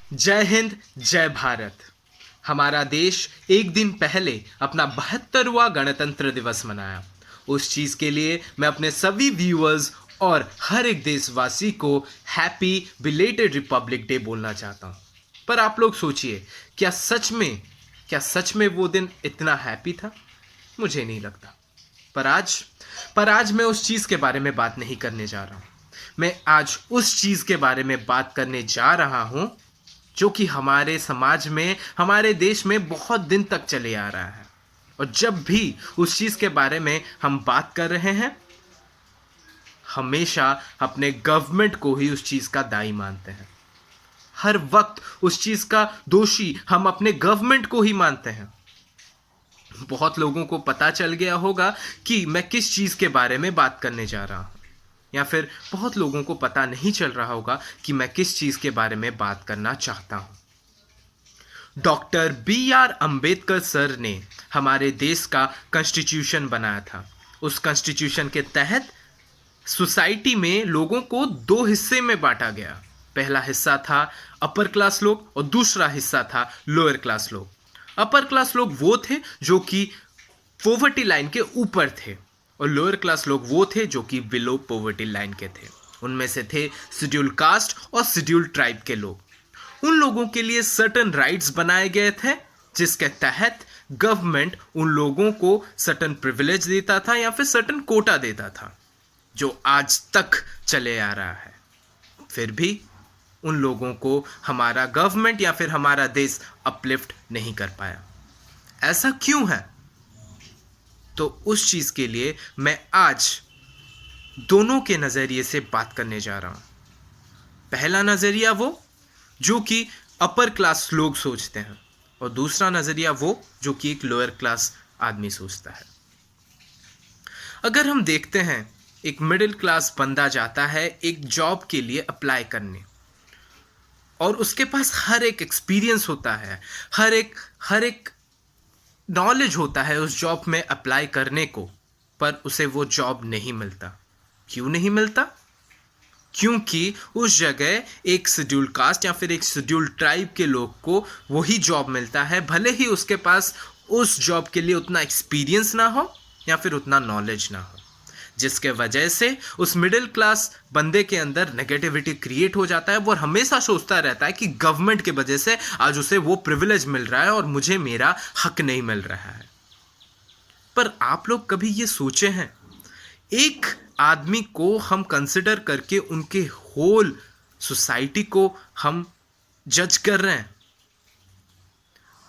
जय हिंद, जय भारत। हमारा देश एक दिन पहले अपना 72वां गणतंत्र दिवस मनाया। उस चीज़ के लिए मैं अपने सभी व्यूअर्स और हर एक देशवासी को हैप्पी बिलेटेड रिपब्लिक डे बोलना चाहता हूँ। पर आप लोग सोचिए, क्या सच में वो दिन इतना हैप्पी था? मुझे नहीं लगता। पर आज पर आज मैं उस चीज़ के बारे में बात नहीं करने जा रहा हूँ। मैं आज उस चीज़ के बारे में बात करने जा रहा हूँ जो कि हमारे समाज में, हमारे देश में बहुत दिन तक चले आ रहा है। और जब भी उस चीज़ के बारे में हम बात कर रहे हैं, हमेशा अपने गवर्नमेंट को ही उस चीज़ का दायी मानते हैं। हर वक्त उस चीज़ का दोषी हम अपने गवर्नमेंट को ही मानते हैं। बहुत लोगों को पता चल गया होगा कि मैं किस चीज़ के बारे में बात करने जा रहा हूँ, या फिर बहुत लोगों को पता नहीं चल रहा होगा कि मैं किस चीज़ के बारे में बात करना चाहता हूँ। Doctor B R Ambedkar sir ने हमारे देश का कॉन्स्टिट्यूशन बनाया था। उस कॉन्स्टिट्यूशन के तहत सोसाइटी में लोगों को दो हिस्से में बांटा गया। पहला हिस्सा था अपर क्लास लोग और दूसरा हिस्सा था लोअर क्लास लोग। अपर क्लास लोग वो थे जो कि पॉवर्टी लाइन के ऊपर थे, और लोअर क्लास लोग वो थे जो कि बिलो पॉवर्टी लाइन के थे। उनमें से थे शेड्यूल कास्ट और शेड्यूल ट्राइब के लोग। उन लोगों के लिए सर्टन राइट्स बनाए गए थे, जिसके तहत गवर्नमेंट उन लोगों को सर्टन प्रिविलेज देता था या फिर सर्टन कोटा देता था, जो आज तक चले आ रहा है। फिर भी उन लोगों को हमारा गवर्नमेंट या फिर हमारा देश अपलिफ्ट नहीं कर पाया। ऐसा क्यों है? तो उस चीज़ के लिए मैं आज दोनों के नज़रिए से बात करने जा रहा हूँ। पहला नज़रिया वो जो कि अपर क्लास लोग सोचते हैं, और दूसरा नज़रिया वो जो कि एक लोअर क्लास आदमी सोचता है। अगर हम देखते हैं, एक मिडिल क्लास बंदा जाता है एक जॉब के लिए अप्लाई करने, और उसके पास हर एक एक्सपीरियंस होता है, हर एक नॉलेज होता है उस जॉब में अप्लाई करने को, पर उसे वो जॉब नहीं मिलता। क्यों नहीं मिलता? क्योंकि उस जगह एक शेड्यूल कास्ट या फिर एक शेड्यूल ट्राइब के लोग को वही जॉब मिलता है, भले ही उसके पास उस जॉब के लिए उतना एक्सपीरियंस ना हो या फिर उतना नॉलेज ना हो, जिसके वजह से उस मिडिल क्लास बंदे के अंदर नेगेटिविटी क्रिएट हो जाता है। वो हमेशा सोचता रहता है कि गवर्नमेंट के वजह से आज उसे वो प्रिविलेज मिल रहा है और मुझे मेरा हक नहीं मिल रहा है। पर आप लोग कभी ये सोचे हैं, एक आदमी को हम कंसिडर करके उनके होल सोसाइटी को हम जज कर रहे हैं?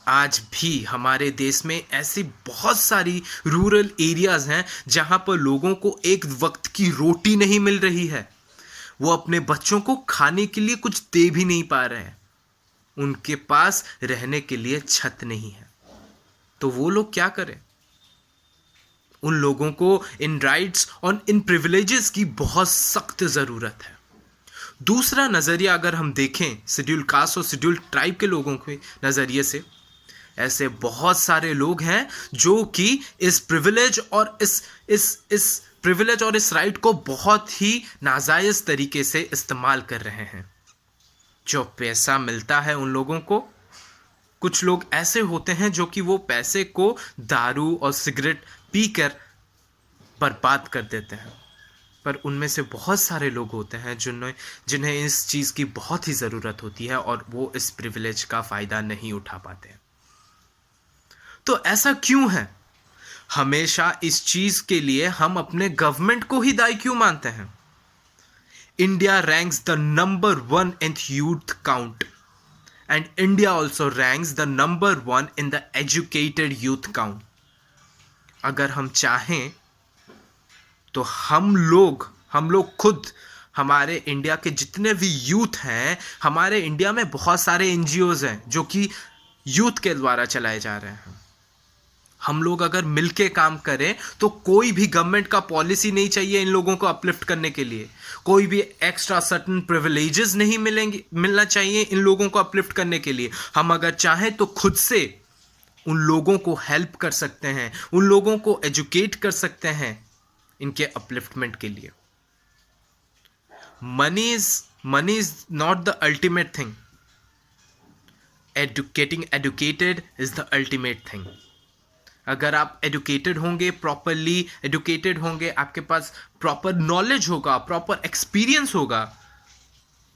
आज भी हमारे देश में ऐसी बहुत सारी रूरल एरियाज हैं जहां पर लोगों को एक वक्त की रोटी नहीं मिल रही है। वो अपने बच्चों को खाने के लिए कुछ दे भी नहीं पा रहे हैं। उनके पास रहने के लिए छत नहीं है। तो वो लोग क्या करें? उन लोगों को इन राइट्स और इन प्रिविलेजेस की बहुत सख्त ज़रूरत है। दूसरा नज़रिया अगर हम देखें शेड्यूल कास्ट और शेड्यूल ट्राइब के लोगों के नज़रिए से, ऐसे बहुत सारे लोग हैं जो कि इस प्रिविलेज और इस प्रिविलेज और इस राइट को बहुत ही नाजायज़ तरीके से इस्तेमाल कर रहे हैं। जो पैसा मिलता है उन लोगों को, कुछ लोग ऐसे होते हैं जो कि वो पैसे को दारू और सिगरेट पीकर बर्बाद कर देते हैं। पर उनमें से बहुत सारे लोग होते हैं जिन्हें इस चीज़ की बहुत ही ज़रूरत होती है और वो इस प्रिविलेज का फ़ायदा नहीं उठा पाते। तो ऐसा क्यों है? हमेशा इस चीज़ के लिए हम अपने गवर्नमेंट को ही दायी क्यों मानते हैं? India ranks the number 1 in youth count, and India also ranks the number 1 in the educated youth count. अगर हम चाहें तो हम लोग खुद, हमारे इंडिया के जितने भी यूथ हैं, हमारे इंडिया में बहुत सारे एनजीओज हैं जो कि यूथ के द्वारा चलाए जा रहे हैं। हम लोग अगर मिलके काम करें तो कोई भी गवर्नमेंट का पॉलिसी नहीं चाहिए इन लोगों को अपलिफ्ट करने के लिए। कोई भी एक्स्ट्रा सर्टन प्रिविलेजेस नहीं मिलना चाहिए इन लोगों को अपलिफ्ट करने के लिए। हम अगर चाहें तो खुद से उन लोगों को हेल्प कर सकते हैं, उन लोगों को एजुकेट कर सकते हैं इनके अपलिफ्टमेंट के लिए। Money is not the ultimate thing. Getting educated is the ultimate thing. अगर आप एडुकेटेड होंगे, प्रॉपरली एडुकेटेड होंगे, आपके पास प्रॉपर नॉलेज होगा, प्रॉपर एक्सपीरियंस होगा,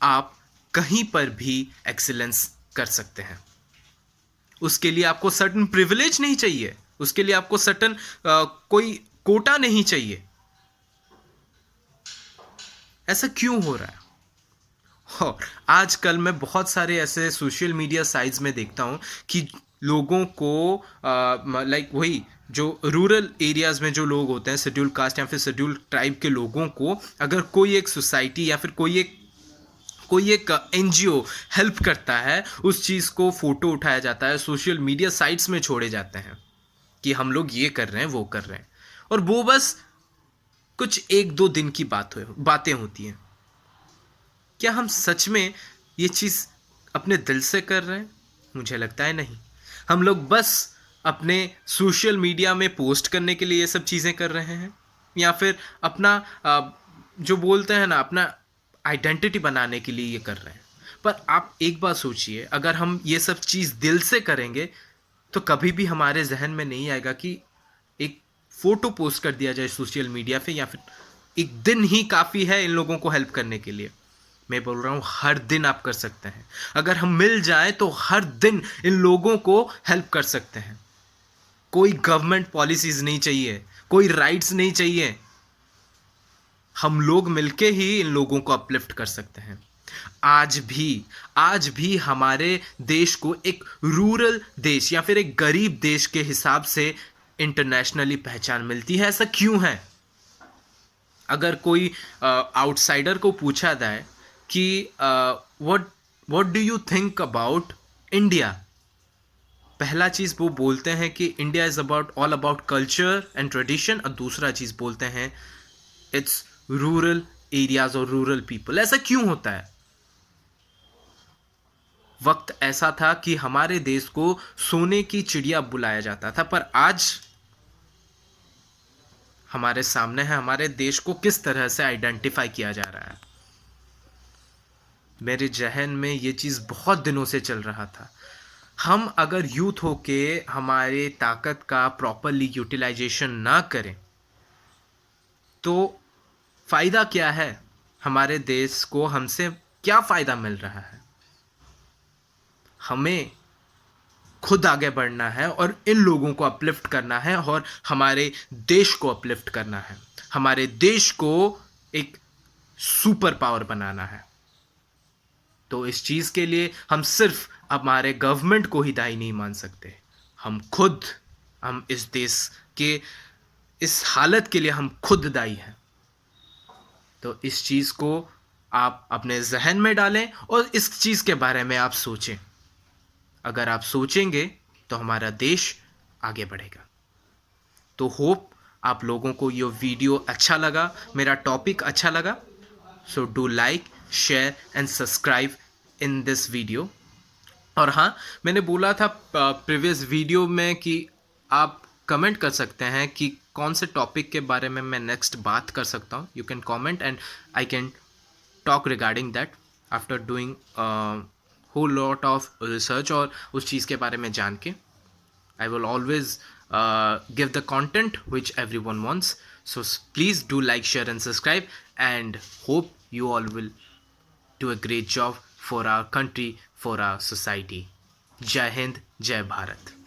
आप कहीं पर भी एक्सीलेंस कर सकते हैं। उसके लिए आपको सर्टन प्रिविलेज नहीं चाहिए, उसके लिए आपको सर्टन कोई कोटा नहीं चाहिए। ऐसा क्यों हो रहा है? और आजकल मैं बहुत सारे ऐसे सोशल मीडिया साइट्स में देखता हूँ कि लोगों को लाइक वही जो रूरल एरियाज़ में जो लोग होते हैं, शेड्यूल कास्ट या फिर शेड्यूल ट्राइब के लोगों को अगर कोई एक सोसाइटी या फिर कोई एक एनजीओ हेल्प करता है, उस चीज़ को फ़ोटो उठाया जाता है, सोशल मीडिया साइट्स में छोड़े जाते हैं कि हम लोग ये कर रहे हैं, वो कर रहे हैं, और वो बस कुछ 1-2 दिन की बातें होती हैं। क्या हम सच में ये चीज़ अपने दिल से कर रहे हैं? मुझे लगता है नहीं। हम लोग बस अपने सोशल मीडिया में पोस्ट करने के लिए ये सब चीज़ें कर रहे हैं, या फिर अपना जो बोलते हैं ना, अपना आइडेंटिटी बनाने के लिए ये कर रहे हैं। पर आप एक बात सोचिए, अगर हम ये सब चीज़ दिल से करेंगे तो कभी भी हमारे जहन में नहीं आएगा कि एक फ़ोटो पोस्ट कर दिया जाए सोशल मीडिया पे, या फिर एक दिन ही काफ़ी है इन लोगों को हेल्प करने के लिए। मैं बोल रहा हूँ हर दिन आप कर सकते हैं। अगर हम मिल जाएं तो हर दिन इन लोगों को हेल्प कर सकते हैं। कोई गवर्नमेंट पॉलिसीज़ नहीं चाहिए, कोई राइट्स नहीं चाहिए। हम लोग मिलके ही इन लोगों को अपलिफ्ट कर सकते हैं। आज भी हमारे देश को एक रूरल देश या फिर एक गरीब देश के हिसाब से इंटरनेशनली पहचान मिलती है। ऐसा क्यों है? अगर कोई आउटसाइडर को पूछा जाए कि what do you think about India, पहला चीज़ वो बोलते हैं कि India is all about culture and tradition, और दूसरा चीज़ बोलते हैं इट्स रूरल एरियाज और रूरल पीपल। ऐसा क्यों होता है? वक्त ऐसा था कि हमारे देश को सोने की चिड़िया बुलाया जाता था, पर आज हमारे सामने है हमारे देश को किस तरह से आइडेंटिफाई किया जा रहा है। मेरे जहन में ये चीज़ बहुत दिनों से चल रहा था। हम अगर यूथ होके हमारे ताकत का प्रॉपरली यूटिलाइजेशन ना करें तो फ़ायदा क्या है? हमारे देश को हमसे क्या फ़ायदा मिल रहा है? हमें खुद आगे बढ़ना है और इन लोगों को अपलिफ्ट करना है और हमारे देश को अपलिफ्ट करना है। हमारे देश को एक सुपर पावर बनाना है। तो इस चीज़ के लिए हम सिर्फ हमारे गवर्नमेंट को ही दायी नहीं मान सकते। हम इस देश के इस हालत के लिए हम खुद दायी हैं। तो इस चीज़ को आप अपने जहन में डालें और इस चीज़ के बारे में आप सोचें। अगर आप सोचेंगे तो हमारा देश आगे बढ़ेगा। तो होप आप लोगों को ये वीडियो अच्छा लगा, मेरा टॉपिक अच्छा लगा। So do like, share and subscribe in this video. और हाँ, मैंने बोला था प्रीवियस वीडियो में कि आप कमेंट कर सकते हैं कि कौन से टॉपिक के बारे में मैं नेक्स्ट बात कर सकता हूँ। You can comment and I can talk regarding that after doing whole lot of research और उस चीज़ के बारे में जान के। I will always give the content which everyone wants. So please do like, share and subscribe, and hope you all will do a great job for our country, for our society. Jai Hind, Jai Bharat.